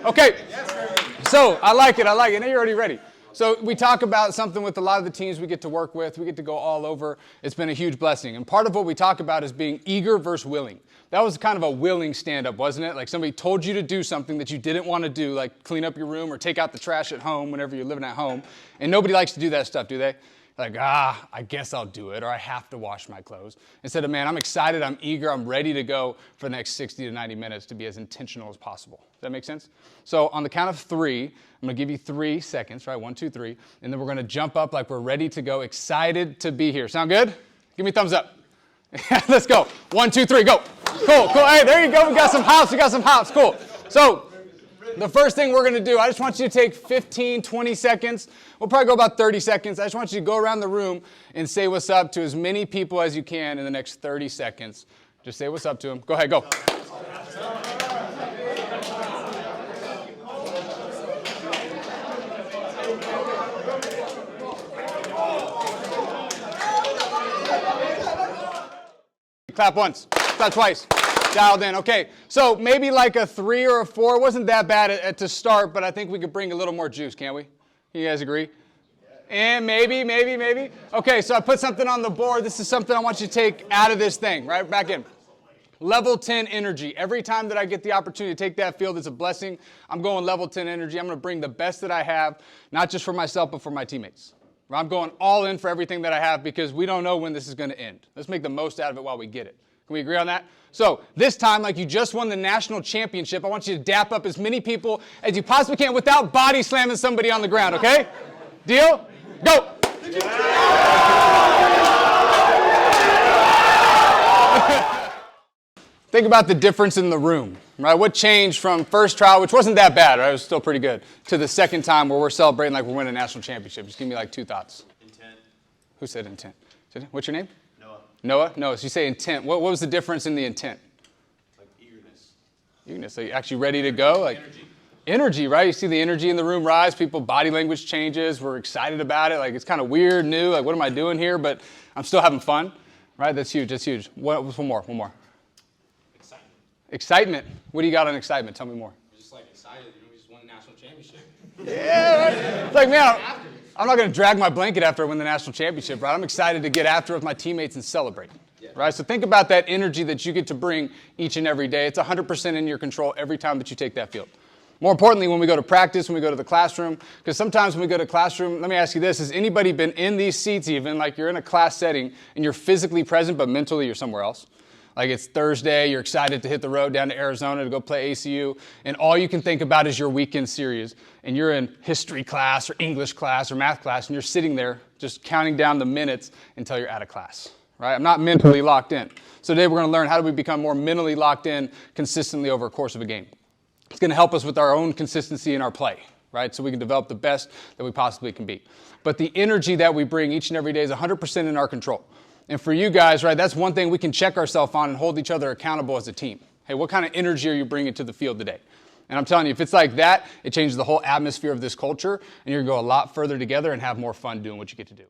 Okay, so I like it. I know you're already ready. So we talk about something with a lot of the teams we get to work with. We get to go all over. It's been a huge blessing. And part of what we talk about is being eager versus willing. That was kind of a willing stand-up, wasn't it? Like somebody told you to do something that you didn't want to do, like clean up your room or take out the trash at home whenever you're living at home. And nobody likes to do that stuff, do they? Like, I guess I'll do it, or I have to wash my clothes. Instead of, man, I'm excited, I'm eager, I'm ready to go for the next 60 to 90 minutes to be as intentional as possible. Does that make sense? So on the count of 3, I'm going to give you 3 seconds, right? 1, 2, 3. And then we're going to jump up like we're ready to go, excited to be here. Sound good? Give me a thumbs up. Let's go. 1, 2, 3, go. Cool. Hey, there you go. We got some hops. Cool. So the first thing we're going to do, I just want you to take 15, 20 seconds. We'll probably go about 30 seconds. I just want you to go around the room and say what's up to as many people as you can in the next 30 seconds. Just say what's up to them. Go ahead, go. Clap once, clap twice. Dialed in. Okay, so maybe like a 3 or a 4. It wasn't that bad to start, but I think we could bring a little more juice, can't we? You guys agree? And maybe. Okay, so I put something on the board. This is something I want you to take out of this thing, right? Back in. Level 10 energy. Every time that I get the opportunity to take that field, it's a blessing. I'm going level 10 energy. I'm going to bring the best that I have, not just for myself, but for my teammates. I'm going all in for everything that I have because we don't know when this is going to end. Let's make the most out of it while we get it. Can we agree on that? So this time, like you just won the national championship, I want you to dap up as many people as you possibly can without body slamming somebody on the ground, okay? Deal? Go! Think about the difference in the room, right? What changed from first trial, which wasn't that bad, right? It was still pretty good, to the second time where we're celebrating like we're winning a national championship. Just give me like 2 thoughts. Intent. Who said intent? What's your name? Noah? No, so you say intent. What was the difference in the intent? Like eagerness. Eagerness. So you're actually ready to go? Like energy, right? You see the energy in the room rise. People, body language changes. We're excited about it. Like it's kind of weird, new. Like what am I doing here? But I'm still having fun, right? That's huge. One more. Excitement. What do you got on excitement? Tell me more. We're just like excited. We just won the national championship. Yeah, right? It's like, man, I'm not going to drag my blanket after I win the national championship, right? I'm excited to get after it with my teammates and celebrate, right? So think about that energy that you get to bring each and every day. It's 100% in your control every time that you take that field. More importantly, when we go to practice, when we go to the classroom, because sometimes when we go to classroom, let me ask you this, has anybody been in these seats even, like you're in a class setting and you're physically present, but mentally you're somewhere else? Like it's Thursday, you're excited to hit the road down to Arizona to go play ACU, and all you can think about is your weekend series. And you're in history class or English class or math class, and you're sitting there just counting down the minutes until you're out of class, right? I'm not mentally locked in. So today we're going to learn how do we become more mentally locked in consistently over a course of a game. It's going to help us with our own consistency in our play, right? So we can develop the best that we possibly can be. But the energy that we bring each and every day is 100% in our control. And for you guys, right, that's one thing we can check ourselves on and hold each other accountable as a team. Hey, what kind of energy are you bringing to the field today? And I'm telling you, if it's like that, it changes the whole atmosphere of this culture, and you're going to go a lot further together and have more fun doing what you get to do.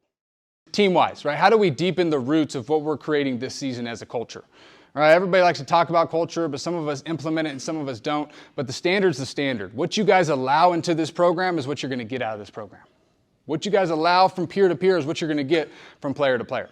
Team-wise, right, how do we deepen the roots of what we're creating this season as a culture? All right, everybody likes to talk about culture, but some of us implement it and some of us don't. But the standard's the standard. What you guys allow into this program is what you're going to get out of this program. What you guys allow from peer to peer is what you're going to get from player to player.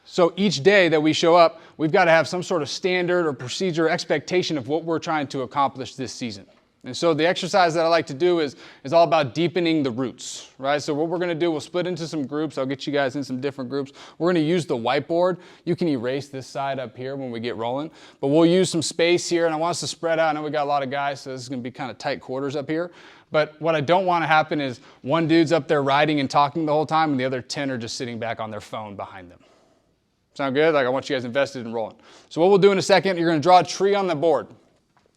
So each day that we show up, we've got to have some sort of standard or procedure or expectation of what we're trying to accomplish this season. And so the exercise that I like to do is all about deepening the roots, right? So what we're going to do, we'll split into some groups. I'll get you guys in some different groups. We're going to use the whiteboard. You can erase this side up here when we get rolling. But we'll use some space here, and I want us to spread out. I know we got a lot of guys, so this is going to be kind of tight quarters up here. But what I don't want to happen is one dude's up there writing and talking the whole time, and the other 10 are just sitting back on their phone behind them. Sound good? Like I want you guys invested in rolling. So what we'll do in a second, you're going to draw a tree on the board.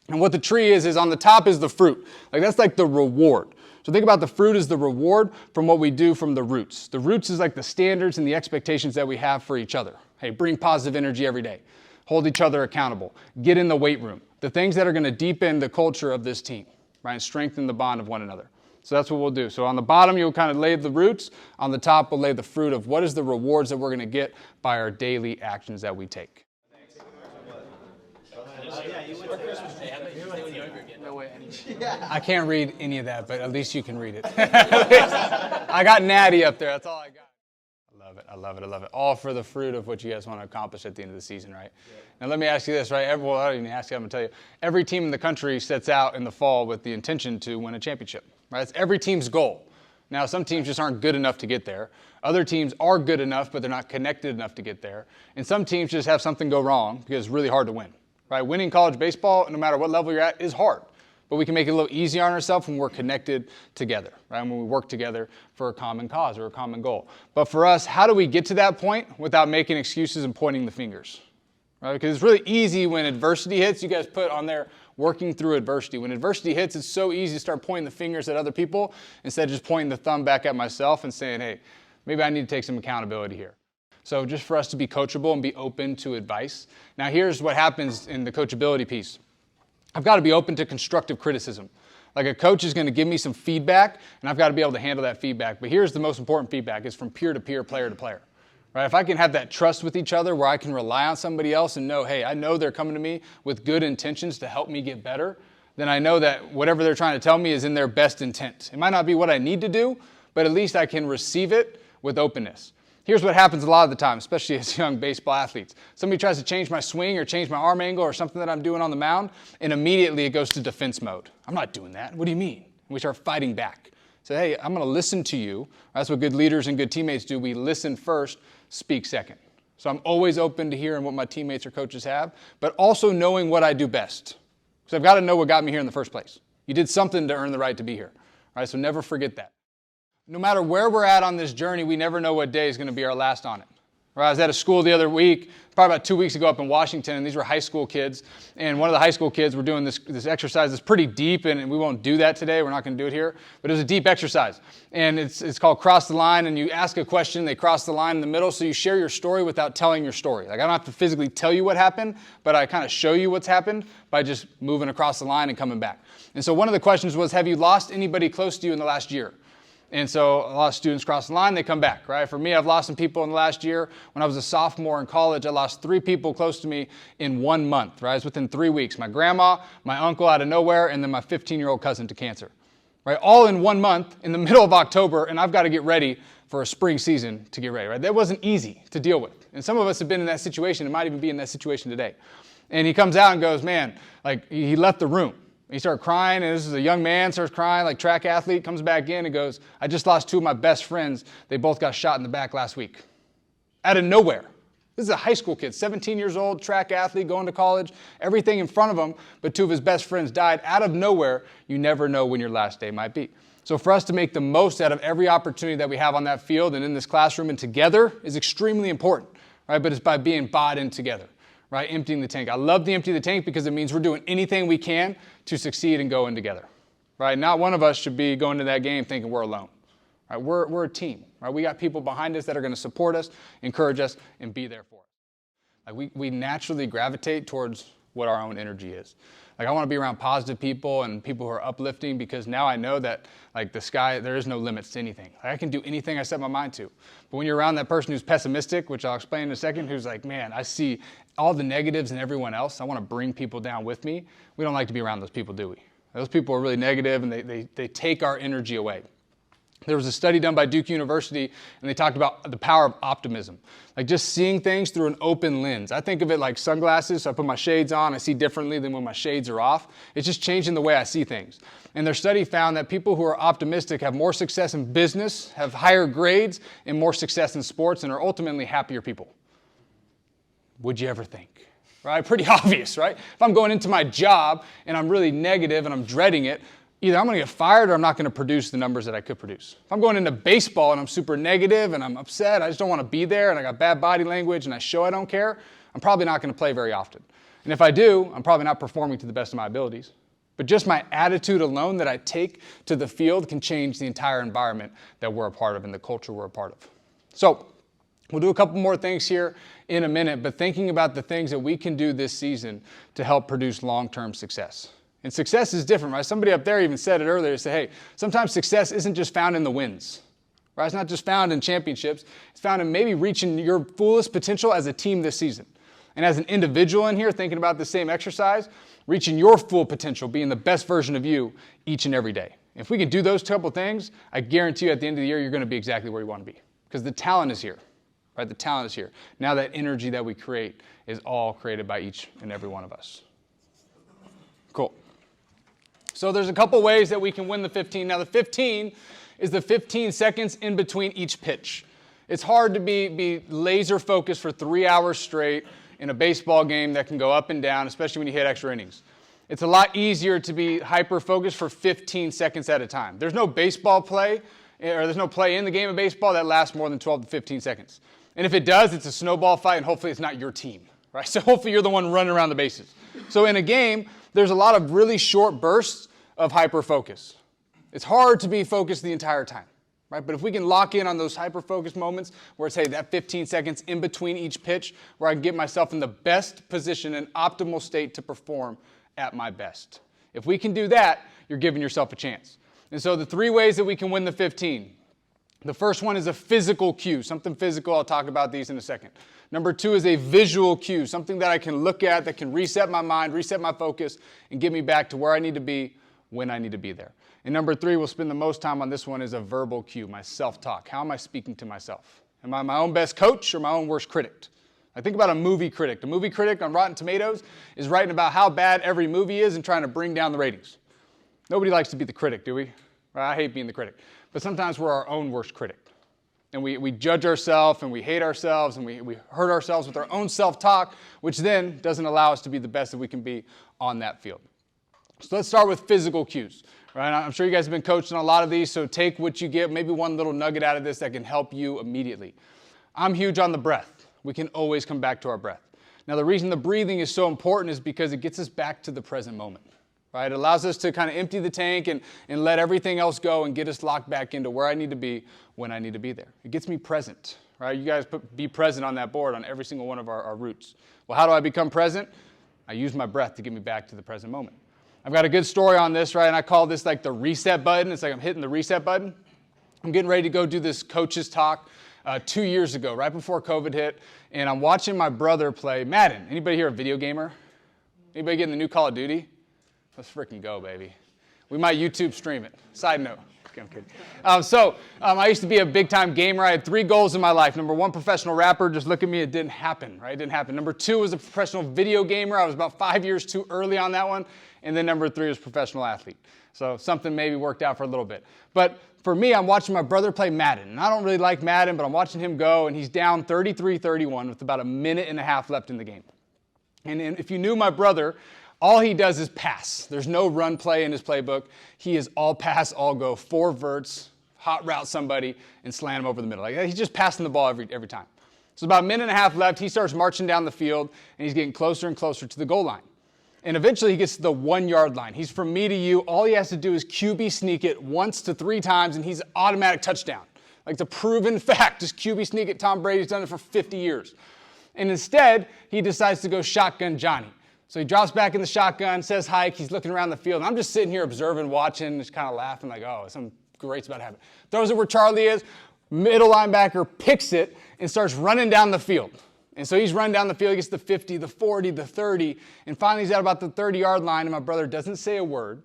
And what the tree is on the top is the fruit. Like that's like the reward. So think about the fruit as the reward from what we do from the roots. The roots is like the standards and the expectations that we have for each other. Hey, bring positive energy every day. Hold each other accountable. Get in the weight room. The things that are going to deepen the culture of this team, right? And strengthen the bond of one another. So that's what we'll do. So on the bottom, you'll kind of lay the roots. On the top, we'll lay the fruit of what is the rewards that we're going to get by our daily actions that we take. No way. I can't read any of that, but at least you can read it. I got natty up there. That's all I got. I love it. I love it. I love it. All for the fruit of what you guys want to accomplish at the end of the season, right? Yeah. Now, let me ask you this, right? Well, I don't even ask you. I'm going to tell you. Every team in the country sets out in the fall with the intention to win a championship, right? It's every team's goal. Now, some teams just aren't good enough to get there. Other teams are good enough, but they're not connected enough to get there. And some teams just have something go wrong because it's really hard to win, right? Winning college baseball, no matter what level you're at, is hard. But we can make it a little easier on ourselves when we're connected together, right? When we work together for a common cause or a common goal. But for us, how do we get to that point without making excuses and pointing the fingers, right? Because it's really easy when adversity hits. You guys put on there working through adversity. When adversity hits, it's so easy to start pointing the fingers at other people instead of just pointing the thumb back at myself and saying, hey, maybe I need to take some accountability here. So just for us to be coachable and be open to advice. Now here's what happens in the coachability piece. I've got to be open to constructive criticism. Like a coach is going to give me some feedback, and I've got to be able to handle that feedback. But here's the most important feedback. It's from peer to peer, player to player. Right? If I can have that trust with each other where I can rely on somebody else and know, hey, I know they're coming to me with good intentions to help me get better, then I know that whatever they're trying to tell me is in their best intent. It might not be what I need to do, but at least I can receive it with openness. Here's what happens a lot of the time, especially as young baseball athletes. Somebody tries to change my swing or change my arm angle or something that I'm doing on the mound, and immediately it goes to defense mode. I'm not doing that. What do you mean? And we start fighting back. Say, hey, I'm going to listen to you. That's what good leaders and good teammates do. We listen first, speak second. So I'm always open to hearing what my teammates or coaches have, but also knowing what I do best. So I've got to know what got me here in the first place. You did something to earn the right to be here. All right, so never forget that. No matter where we're at on this journey, we never know what day is going to be our last on it. Right? I was at a school the other week, probably about 2 weeks ago up in Washington, and these were high school kids. And one of the high school kids were doing this exercise that's pretty deep, and we won't do that today. We're not going to do it here. But it was a deep exercise. And it's called Cross the Line, and you ask a question, they cross the line in the middle, so you share your story without telling your story. Like I don't have to physically tell you what happened, but I kind of show you what's happened by just moving across the line and coming back. And so one of the questions was, have you lost anybody close to you in the last year? And so a lot of students cross the line, they come back, right? For me, I've lost some people in the last year. When I was a sophomore in college, I lost 3 people close to me in 1 month, right? It's within 3 weeks. My grandma, my uncle out of nowhere, and then my 15-year-old cousin to cancer, right? All in 1 month in the middle of October, and I've got to get ready for a spring season to get ready, right? That wasn't easy to deal with. And some of us have been in that situation and might even be in that situation today. And he comes out and goes, man, like he left the room. He started crying, and this is a young man, starts crying, like track athlete, comes back in and goes, I just lost 2 of my best friends. They both got shot in the back last week. Out of nowhere. This is a high school kid, 17 years old, track athlete, going to college, everything in front of him, but 2 of his best friends died out of nowhere. You never know when your last day might be. So for us to make the most out of every opportunity that we have on that field and in this classroom and together is extremely important, right? But it's by being bought in together. Right, emptying the tank. I love the empty the tank because it means we're doing anything we can to succeed and go in together. Right, not one of us should be going to that game thinking we're alone. Right, we're a team. Right, we got people behind us that are going to support us, encourage us, and be there for us. Like we naturally gravitate towards what our own energy is. Like I want to be around positive people and people who are uplifting because now I know that like the sky, there is no limits to anything. Like I can do anything I set my mind to. But when you're around that person who's pessimistic, which I'll explain in a second, who's like, man, I see all the negatives in everyone else. I want to bring people down with me. We don't like to be around those people, do we? Those people are really negative and they take our energy away. There was a study done by Duke University, and they talked about the power of optimism, like just seeing things through an open lens. I think of it like sunglasses. So I put my shades on, I see differently than when my shades are off. It's just changing the way I see things. And their study found that people who are optimistic have more success in business, have higher grades, and more success in sports, and are ultimately happier people. Would you ever think? Right? Pretty obvious, right? If I'm going into my job and I'm really negative and I'm dreading it, either I'm going to get fired or I'm not going to produce the numbers that I could produce. If I'm going into baseball and I'm super negative and I'm upset, I just don't want to be there and I got bad body language and I show I don't care, I'm probably not going to play very often. And if I do, I'm probably not performing to the best of my abilities. But just my attitude alone that I take to the field can change the entire environment that we're a part of and the culture we're a part of. So we'll do a couple more things here in a minute, but thinking about the things that we can do this season to help produce long-term success. And success is different, right? Somebody up there even said it earlier, say, hey, sometimes success isn't just found in the wins, right? It's not just found in championships. It's found in maybe reaching your fullest potential as a team this season. And as an individual in here thinking about the same exercise, reaching your full potential, being the best version of you each and every day. If we can do those couple things, I guarantee you at the end of the year, you're going to be exactly where you want to be. Because the talent is here, right? The talent is here. Now that energy that we create is all created by each and every one of us. Cool. So there's a couple ways that we can win the 15. Now the 15 is the 15 seconds in between each pitch. It's hard to be laser focused for 3 hours straight in a baseball game that can go up and down, especially when you hit extra innings. It's a lot easier to be hyper-focused for 15 seconds at a time. There's no baseball play, or there's no play in the game of baseball that lasts more than 12 to 15 seconds. And if it does, it's a snowball fight, and hopefully it's not your team, right? So hopefully you're the one running around the bases. So in a game, there's a lot of really short bursts of hyper-focus. It's hard to be focused the entire time, right? But if we can lock in on those hyper-focused moments where it's, hey, that 15 seconds in between each pitch where I can get myself in the best position and optimal state to perform at my best. If we can do that, you're giving yourself a chance. And so the 3 ways that we can win the 15. The first one is a physical cue, something physical. I'll talk about these in a second. Number 2 is a visual cue, something that I can look at that can reset my mind, reset my focus, and get me back to where I need to be when I need to be there. And number 3, we'll spend the most time on this one, is a verbal cue, my self-talk. How am I speaking to myself? Am I my own best coach or my own worst critic? I think about a movie critic. The movie critic on Rotten Tomatoes is writing about how bad every movie is and trying to bring down the ratings. Nobody likes to be the critic, do we? I hate being the critic. But sometimes we're our own worst critic. And we judge ourselves and we hate ourselves and we hurt ourselves with our own self-talk, which then doesn't allow us to be the best that we can be on that field. So let's start with physical cues. Right? I'm sure you guys have been coached on a lot of these, so take what you get, maybe one little nugget out of this that can help you immediately. I'm huge on the breath. We can always come back to our breath. Now, the reason the breathing is so important is because it gets us back to the present moment. Right? It allows us to kind of empty the tank and let everything else go and get us locked back into where I need to be when I need to be there. It gets me present. Right? You guys be present on that board on every single one of our routes. Well, how do I become present? I use my breath to get me back to the present moment. I've got a good story on this, right? And I call this like the reset button. It's like I'm hitting the reset button. I'm getting ready to go do this coach's talk 2 years ago, right before COVID hit, and I'm watching my brother play Madden. Anybody here a video gamer? Anybody getting the new Call of Duty? Let's freaking go, baby. We might YouTube stream it. Side note. Okay, I'm kidding. I used to be a big-time gamer. I had 3 goals in my life. Number 1, professional rapper. Just look at me. It didn't happen, right? It didn't happen. Number 2 was a professional video gamer. I was about 5 years too early on that one. And then number 3 was professional athlete. So something maybe worked out for a little bit. But for me, I'm watching my brother play Madden. And I don't really like Madden, but I'm watching him go, and he's down 33-31 with about a minute and a half left in the game. And if you knew my brother, all he does is pass. There's no run play in his playbook. He is all pass, all go, 4 verts, hot route somebody, and slam him over the middle. Like, he's just passing the ball every time. So about a minute and a half left, he starts marching down the field, and he's getting closer and closer to the goal line. And eventually he gets to the 1-yard line. He's from me to you. All he has to do is QB sneak it once to 3 times, and he's automatic touchdown. Like, it's a proven fact. Just QB sneak it. Tom Brady's done it for 50 years. And instead, he decides to go shotgun Johnny. So he drops back in the shotgun, says hike. He's looking around the field. And I'm just sitting here observing, watching, just kind of laughing like, oh, something great's about to happen. Throws it where Charlie is. Middle linebacker picks it and starts running down the field. And so he's running down the field, he gets the 50, the 40, the 30, and finally he's at about the 30-yard line, and my brother doesn't say a word,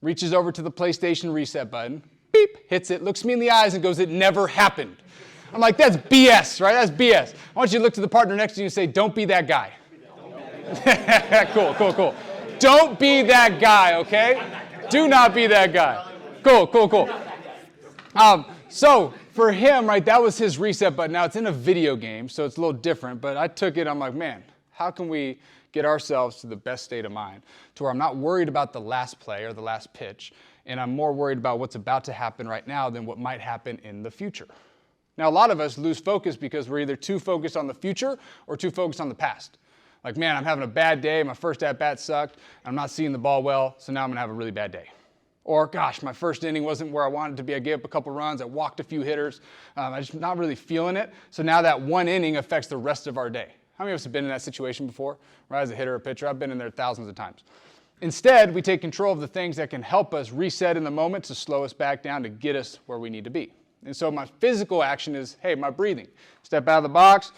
reaches over to the PlayStation reset button, beep, hits it, looks me in the eyes and goes, "It never happened." I'm like, that's BS, right? That's BS. I want you to look to the partner next to you and say, "Don't be that guy." Cool. Don't be that guy, okay? Do not be that guy. Cool. So for him, right, that was his reset button. Now, it's in a video game, so it's a little different, but I took it, I'm like, man, how can we get ourselves to the best state of mind to where I'm not worried about the last play or the last pitch, and I'm more worried about what's about to happen right now than what might happen in the future. Now, a lot of us lose focus because we're either too focused on the future or too focused on the past. Like, man, I'm having a bad day. My first at-bat sucked. I'm not seeing the ball well, so now I'm going to have a really bad day. Or, gosh, my first inning wasn't where I wanted to be. I gave up a couple runs. I walked a few hitters. I'm just not really feeling it. So now that one inning affects the rest of our day. How many of us have been in that situation before? Right, as a hitter or pitcher, I've been in there thousands of times. Instead, we take control of the things that can help us reset in the moment to slow us back down to get us where we need to be. And so my physical action is, hey, my breathing. Step out of the box,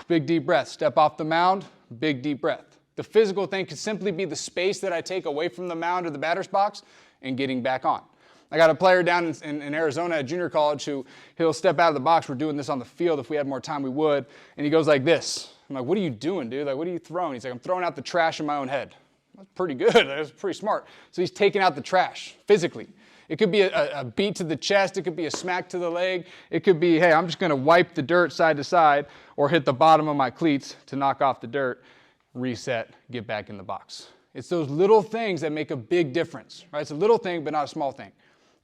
Big deep breath. Step off the mound, big deep breath. The physical thing could simply be the space that I take away from the mound or the batter's box and getting back on. I got a player down in Arizona at junior college who he'll step out of the box. We're doing this on the field. If we had more time, we would. And he goes like this. I'm like, what are you doing, dude? Like, what are you throwing? He's like, I'm throwing out the trash in my own head. That's pretty good. That's pretty smart. So he's taking out the trash physically. It could be a beat to the chest. It could be a smack to the leg. It could be, hey, I'm just going to wipe the dirt side to side or hit the bottom of my cleats to knock off the dirt, reset, get back in the box. It's those little things that make a big difference, right? It's a little thing, but not a small thing.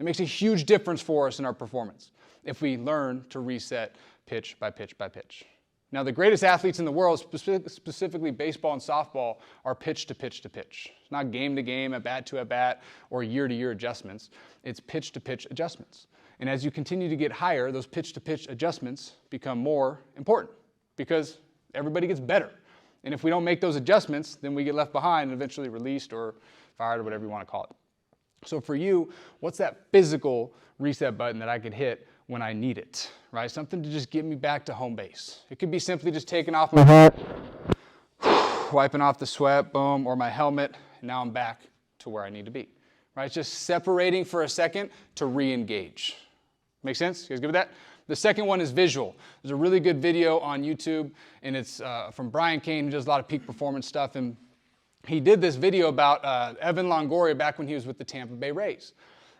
It makes a huge difference for us in our performance if we learn to reset pitch by pitch by pitch. Now, the greatest athletes in the world, specifically baseball and softball, are pitch to pitch to pitch. It's not game to game, at bat to at bat, or year to year adjustments. It's pitch to pitch adjustments. And as you continue to get higher, those pitch to pitch adjustments become more important because everybody gets better. And if we don't make those adjustments, then we get left behind and eventually released or fired or whatever you want to call it. So for you, what's that physical reset button that I could hit when I need it, right? Something to just get me back to home base. It could be simply just taking off my hat, wiping off the sweat, boom, or my helmet, and now I'm back to where I need to be, right? It's just separating for a second to re-engage. Make sense? You guys good with that? The second one is visual. There's a really good video on YouTube, and it's from Brian Kane, who does a lot of peak performance stuff, and he did this video about Evan Longoria back when he was with the Tampa Bay Rays.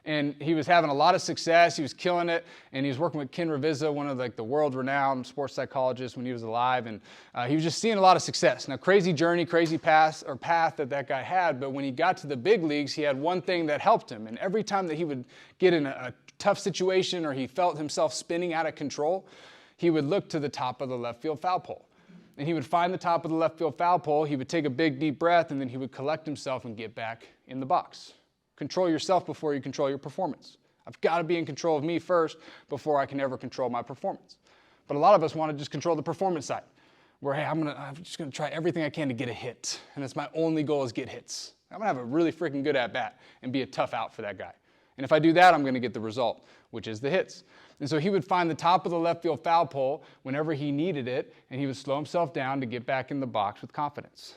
And he was having a lot of success. He was killing it. And he was working with Ken Ravizza, one of the world-renowned sports psychologists when he was alive. And he was just seeing a lot of success. Now, crazy journey, crazy path that guy had. But when he got to the big leagues, he had one thing that helped him. And every time that he would get in a tough situation or he felt himself spinning out of control, he would look to the top of the left field foul pole. And he would find the top of the left field foul pole. He would take a big, deep breath, and then he would collect himself and get back in the box. Control yourself before you control your performance. I've got to be in control of me first before I can ever control my performance. But a lot of us want to just control the performance side, where, hey, I'm just going to try everything I can to get a hit. And it's my only goal is get hits. I'm going to have a really freaking good at-bat and be a tough out for that guy. And if I do that, I'm going to get the result, which is the hits. And so he would find the top of the left field foul pole whenever he needed it, and he would slow himself down to get back in the box with confidence.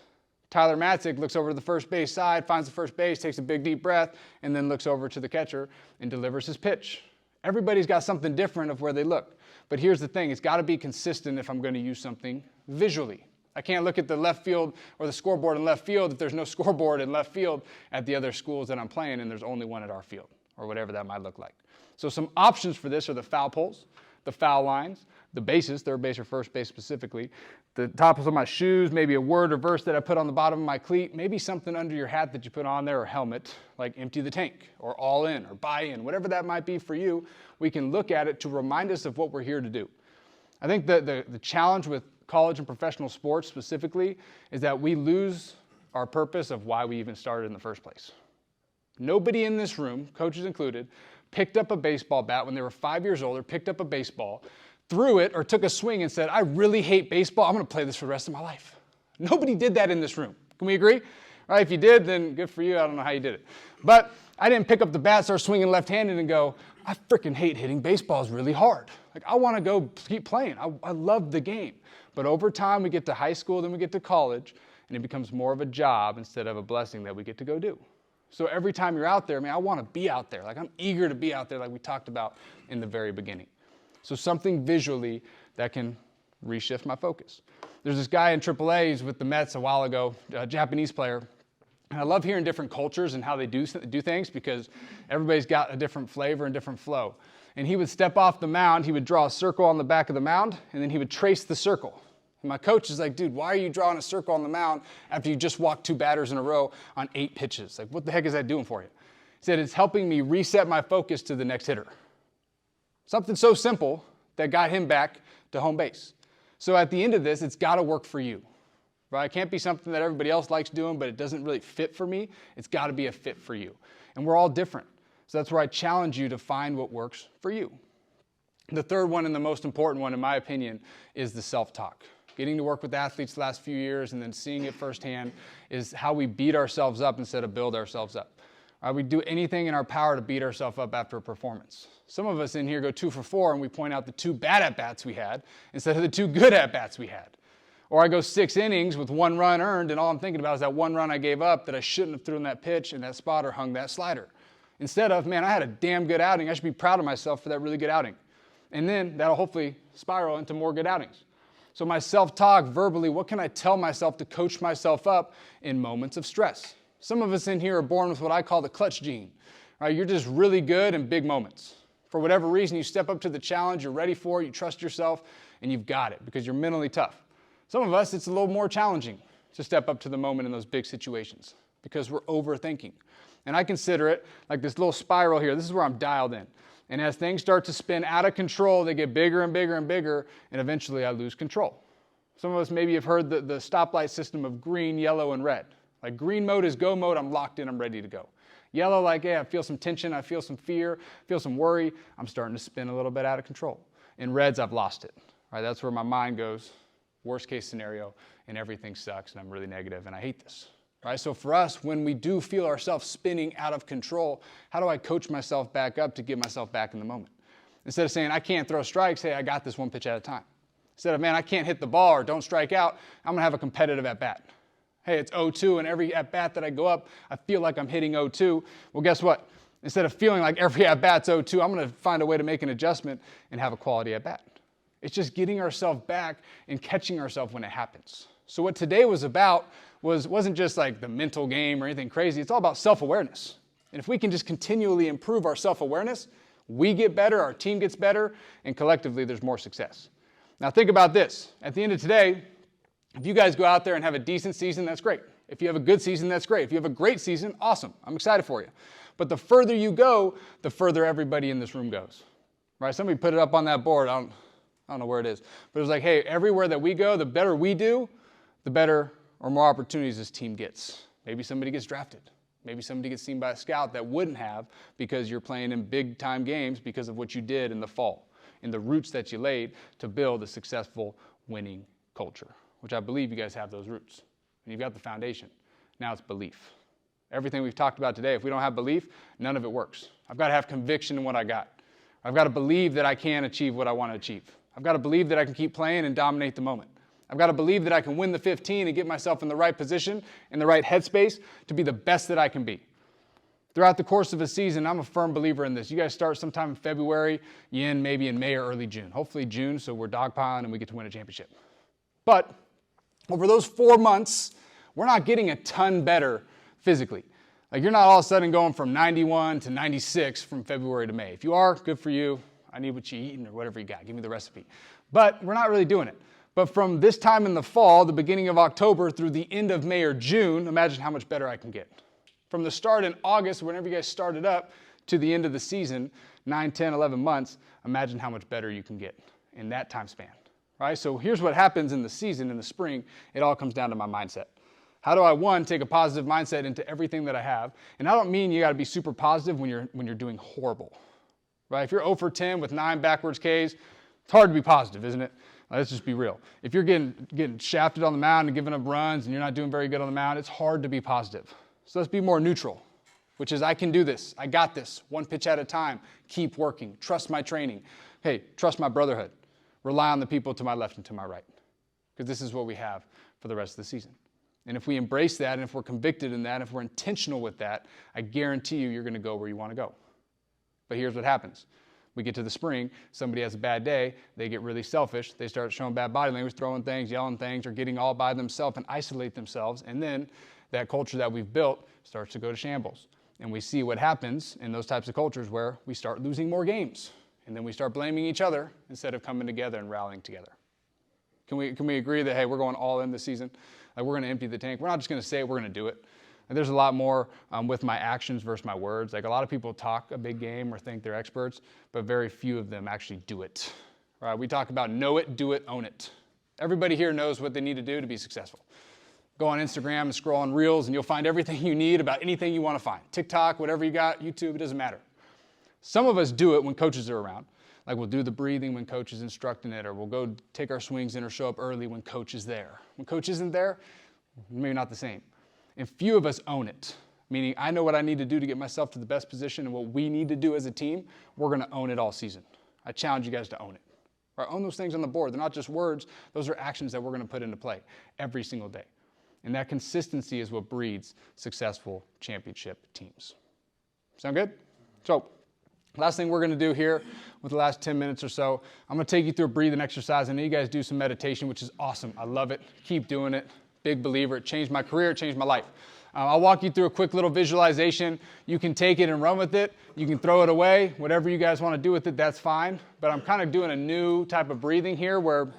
Tyler Matzik looks over to the first base side, finds the first base, takes a big deep breath, and then looks over to the catcher and delivers his pitch. Everybody's got something different of where they look. But here's the thing, it's got to be consistent if I'm going to use something visually. I can't look at the left field or the scoreboard in left field if there's no scoreboard in left field at the other schools that I'm playing and there's only one at our field, or whatever that might look like. So some options for this are the foul poles, the foul lines, the bases, third base or first base specifically, the tops of my shoes, maybe a word or verse that I put on the bottom of my cleat, maybe something under your hat that you put on there or helmet, like empty the tank or all in or buy in, whatever that might be for you. We can look at it to remind us of what we're here to do. I think the challenge with college and professional sports specifically is that we lose our purpose of why we even started in the first place. Nobody in this room, coaches included, picked up a baseball bat when they were 5 years old or picked up a baseball, threw it or took a swing and said, I really hate baseball. I'm going to play this for the rest of my life. Nobody did that in this room. Can we agree? All right, if you did, then good for you. I don't know how you did it. But I didn't pick up the bat, start swinging left-handed and go, I freaking hate hitting baseball. It's really hard. Like, I want to go keep playing. I love the game. But over time, we get to high school, then we get to college, and it becomes more of a job instead of a blessing that we get to go do. So every time you're out there, man, I want to be out there. Like, I'm eager to be out there like we talked about in the very beginning. So something visually that can reshift my focus. There's this guy in AAA, he's with the Mets a while ago, a Japanese player. And I love hearing different cultures and how they do things because everybody's got a different flavor and different flow. And he would step off the mound, he would draw a circle on the back of the mound, and then he would trace the circle. And my coach is like, dude, why are you drawing a circle on the mound after you just walked 2 batters in a row on 8 pitches? Like, what the heck is that doing for you? He said, it's helping me reset my focus to the next hitter. Something so simple that got him back to home base. So at the end of this, it's got to work for you. Right? It can't be something that everybody else likes doing, but it doesn't really fit for me. It's got to be a fit for you. And we're all different. So that's where I challenge you to find what works for you. The third one and the most important one, in my opinion, is the self-talk. Getting to work with athletes the last few years and then seeing it firsthand is how we beat ourselves up instead of build ourselves up. We do anything in our power to beat ourselves up after a performance. Some of us in here go 2 for 4 and we point out the 2 bad at-bats we had instead of the 2 good at-bats we had. Or I go 6 innings with 1 run earned, and all I'm thinking about is that 1 run I gave up that I shouldn't have thrown that pitch and that spot or hung that slider. Instead of, man, I had a damn good outing. I should be proud of myself for that really good outing. And then that'll hopefully spiral into more good outings. So my self-talk verbally, what can I tell myself to coach myself up in moments of stress? Some of us in here are born with what I call the clutch gene. Right? You're just really good in big moments. For whatever reason, you step up to the challenge, you're ready for it, you trust yourself, and you've got it because you're mentally tough. Some of us, it's a little more challenging to step up to the moment in those big situations because we're overthinking. And I consider it like this little spiral here. This is where I'm dialed in. And as things start to spin out of control, they get bigger and bigger and bigger, and eventually I lose control. Some of us maybe have heard the stoplight system of green, yellow, and red. Like green mode is go mode, I'm locked in, I'm ready to go. Yellow, like, yeah, I feel some tension, I feel some fear, I feel some worry, I'm starting to spin a little bit out of control. In reds, I've lost it. Right? That's where my mind goes. Worst case scenario, and everything sucks, and I'm really negative, and I hate this. Right? So for us, when we do feel ourselves spinning out of control, how do I coach myself back up to get myself back in the moment? Instead of saying, I can't throw strikes, hey, I got this 1 pitch at a time. Instead of, man, I can't hit the ball or don't strike out, I'm going to have a competitive at-bat. Hey, it's 0-2, and every at-bat that I go up, I feel like I'm hitting 0-2. Well, guess what? Instead of feeling like every at-bat's 0-2, I'm going to find a way to make an adjustment and have a quality at-bat. It's just getting ourselves back and catching ourselves when it happens. So what today was about wasn't just like the mental game or anything crazy. It's all about self-awareness. And if we can just continually improve our self-awareness, we get better, our team gets better, and collectively there's more success. Now think about this. At the end of today, if you guys go out there and have a decent season, that's great. If you have a good season, that's great. If you have a great season, awesome. I'm excited for you. But the further you go, the further everybody in this room goes. Right? Somebody put it up on that board. I don't know where it is. But it was like, hey, everywhere that we go, the better we do, the better or more opportunities this team gets. Maybe somebody gets drafted. Maybe somebody gets seen by a scout that wouldn't have because you're playing in big-time games because of what you did in the fall and the roots that you laid to build a successful winning culture, which I believe you guys have those roots. And you've got the foundation. Now it's belief. Everything we've talked about today, if we don't have belief, none of it works. I've got to have conviction in what I got. I've got to believe that I can achieve what I want to achieve. I've got to believe that I can keep playing and dominate the moment. I've got to believe that I can win the 15 and get myself in the right position, in the right headspace to be the best that I can be. Throughout the course of a season, I'm a firm believer in this. You guys start sometime in February, you end maybe in May or early June. Hopefully June, so we're dogpiling and we get to win a championship. But over those 4 months, we're not getting a ton better physically. Like you're not all of a sudden going from 91 to 96 from February to May. If you are, good for you. I need what you're eating or whatever you got. Give me the recipe. But we're not really doing it. But from this time in the fall, the beginning of October through the end of May or June, imagine how much better I can get. From the start in August, whenever you guys started up, to the end of the season, 9, 10, 11 months, imagine how much better you can get in that time span. Right? So here's what happens in the season, in the spring. It all comes down to my mindset. How do I, one, take a positive mindset into everything that I have? And I don't mean you got to be super positive when you're doing horrible. Right? If you're 0 for 10 with 9 backwards Ks, it's hard to be positive, isn't it? Let's just be real. If you're getting shafted on the mound and giving up runs and you're not doing very good on the mound, it's hard to be positive. So let's be more neutral, which is I can do this. I got this. 1 pitch at a time. Keep working. Trust my training. Hey, trust my brotherhood. Rely on the people to my left and to my right, because this is what we have for the rest of the season. And if we embrace that, and if we're convicted in that, if we're intentional with that, I guarantee you're going to go where you want to go. But here's what happens. We get to the spring, somebody has a bad day, they get really selfish, they start showing bad body language, throwing things, yelling things, or getting all by themselves and isolate themselves, and then that culture that we've built starts to go to shambles. And we see what happens in those types of cultures where we start losing more games, and then we start blaming each other instead of coming together and rallying together. Can we agree that, hey, we're going all in this season? Like we're going to empty the tank. We're not just going to say it, we're going to do it. And there's a lot more with my actions versus my words. Like a lot of people talk a big game or think they're experts, but very few of them actually do it. Right? We talk about know it, do it, own it. Everybody here knows what they need to do to be successful. Go on Instagram and scroll on Reels and you'll find everything you need about anything you want to find. TikTok, whatever you got, YouTube, it doesn't matter. Some of us do it when coaches are around. Like we'll do the breathing when coach is instructing it, or we'll go take our swings in or show up early when coach is there. When coach isn't there, maybe not the same. And few of us own it, meaning I know what I need to do to get myself to the best position and what we need to do as a team. We're going to own it all season. I challenge you guys to own it. right? Own those things on the board. They're not just words. Those are actions that we're going to put into play every single day. And that consistency is what breeds successful championship teams. Sound good? So, last thing we're going to do here with the last 10 minutes or so, I'm going to take you through a breathing exercise. I know you guys do some meditation, which is awesome. I love it. Keep doing it. Big believer. It changed my career. It changed my life. I'll walk you through a quick little visualization. You can take it and run with it. You can throw it away. Whatever you guys want to do with it, that's fine. But I'm kind of doing a new type of breathing here where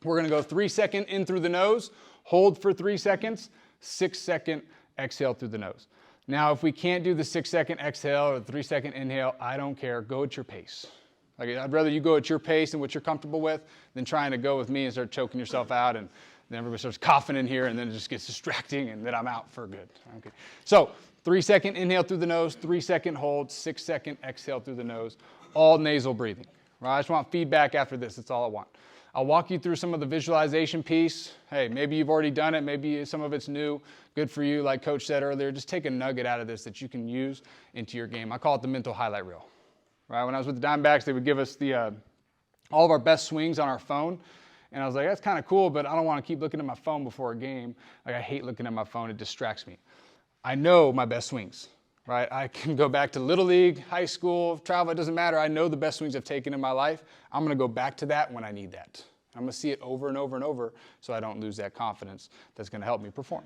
we're going to go 3 seconds in through the nose, hold for 3 seconds, 6 second exhale through the nose. Now, if we can't do the 6 second exhale or the 3 second inhale, I don't care. Go at your pace. Like, I'd rather you go at your pace and what you're comfortable with than trying to go with me and start choking yourself out and then everybody starts coughing in here and then it just gets distracting and then I'm out for good. Okay. So 3 second inhale through the nose, 3 second hold, 6 second exhale through the nose, all nasal breathing. Right? I just want feedback after this. That's all I want. I'll walk you through some of the visualization piece. Hey, maybe you've already done it. Maybe some of it's new. Good for you. Like Coach said earlier, just take a nugget out of this that you can use into your game. I call it the mental highlight reel. Right? When I was with the Diamondbacks, they would give us all of our best swings on our phone. And I was like, that's kind of cool, but I don't want to keep looking at my phone before a game. Like, I hate looking at my phone. It distracts me. I know my best swings, right? I can go back to Little League, high school, travel. It doesn't matter. I know the best swings I've taken in my life. I'm going to go back to that when I need that. I'm going to see it over and over and over so I don't lose that confidence that's going to help me perform.